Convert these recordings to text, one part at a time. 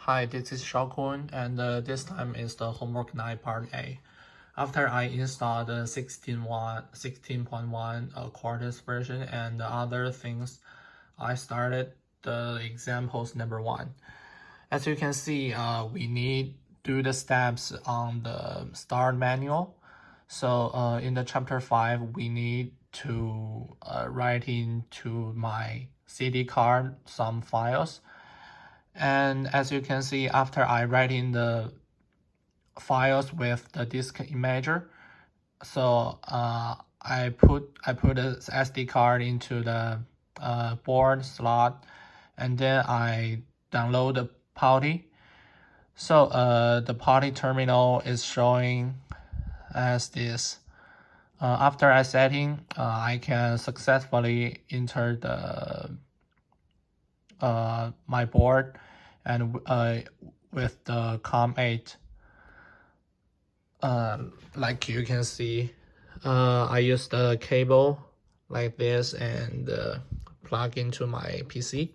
Hi, this is Shaokun, and this time is the homework 9 part A. After I installed the 16.1 Quartus version and the other things, I started the examples number 1. As you can see, we need to do the steps on the start manual. So in the chapter 5, we need to write into my CD card some files. And as you can see, after I write in the files with the disk imager, so I put a SD card into the board slot, and then I download the PuTTY. So the PuTTY terminal is showing as this. After I setting, I can successfully enter the my board and with the COM8. Like you can see, I use the cable like this and plug into my PC.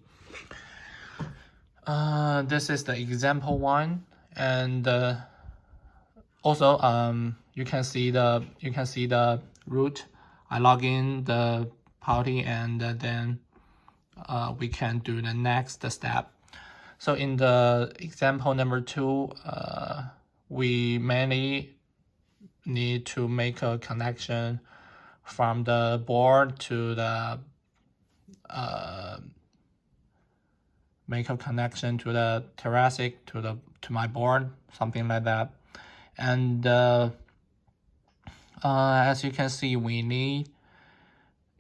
This is the example 1, and also you can see the root. I log in the PuTTY, and then we can do the next step. So in the example number 2, we mainly need to make a connection from the board to the make a connection to the thoracic to my board, something like that. And as you can see, we need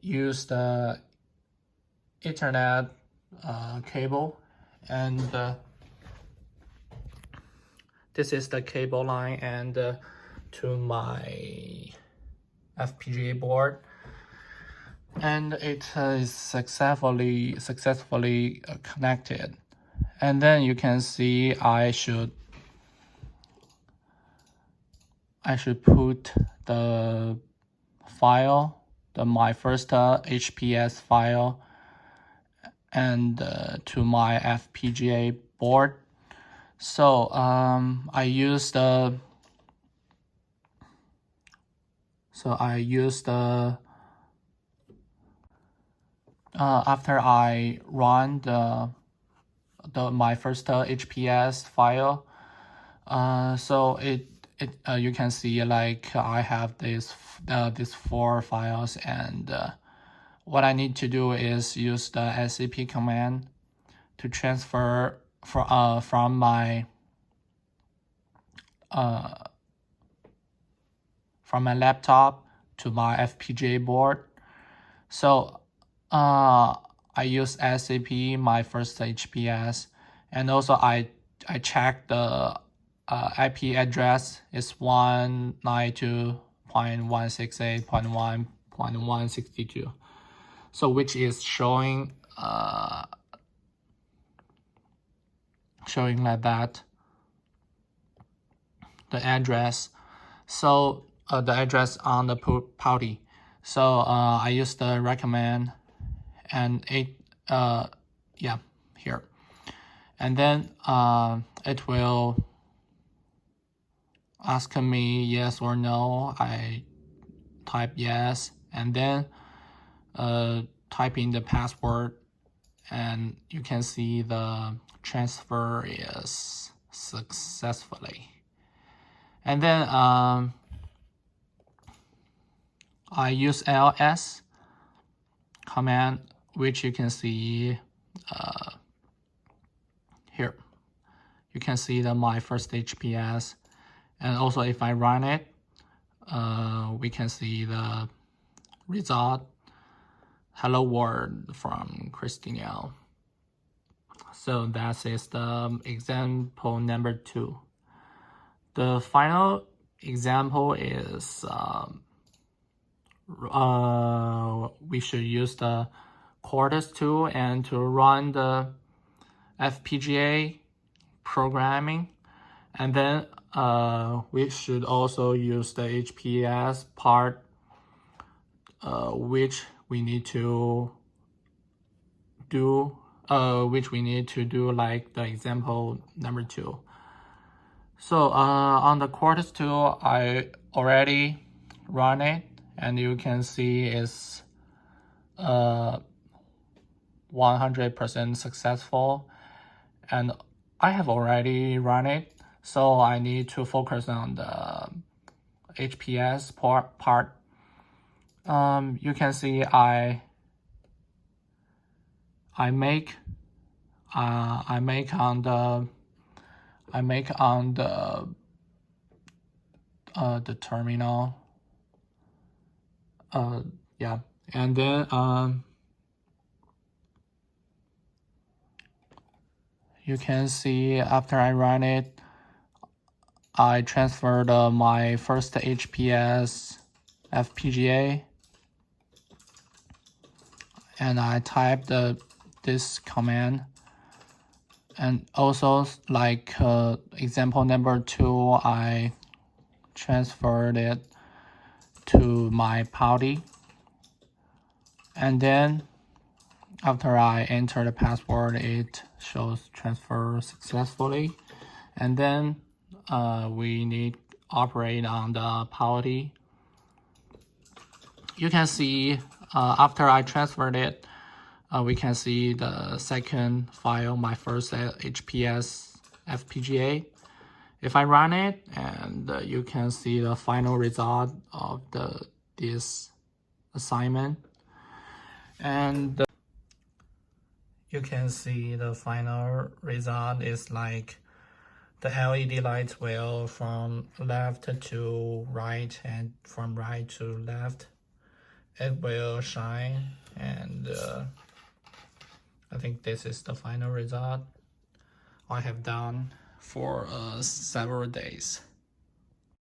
use the Ethernet cable, and this is the cable line and to my FPGA board, and it is successfully connected. And then you can see I should put the file, my first HPS file, and to my FPGA board. So I use the after I run my first HPS file, so it you can see like I have these 4 files, and what I need to do is use the SCP command to transfer from my laptop to my FPGA board. So I use SCP, my first HPS, and also I check the IP address is 192.168.1.162. So which is showing like that, the address. So the address on the PuTTY. So I use the recommend, and it here, and then it will ask me yes or no. I type yes, and then type in the password, and you can see the transfer is successfully. And then I use ls command, which you can see here. You can see my first HPS, and also if I run it, we can see the result, hello world from Christina. So that is the example number 2. The final example is we should use the Quartus tool and to run the FPGA programming, and then we should also use the HPS part, which we need to do which we need to do like the example number 2. So on the Quartz tool, I already run it, and you can see it's 100% successful, and I have already run it, so I need to focus on the HPS part. You can see I make on the terminal. Yeah, and then you can see after I run it, I transferred my first HPS FPGA, and I typed this command. And also, like example number 2, I transferred it to my PuTTY. And then after I enter the password, it shows transfer successfully. And then we need operate on the PuTTY. You can see after I transferred it, we can see the second file, my first HPS FPGA. If I run it, and you can see the final result of this assignment, and you can see the final result is like the LED lights will from left to right and from right to left. It will shine, and I think this is the final result I have done for several days.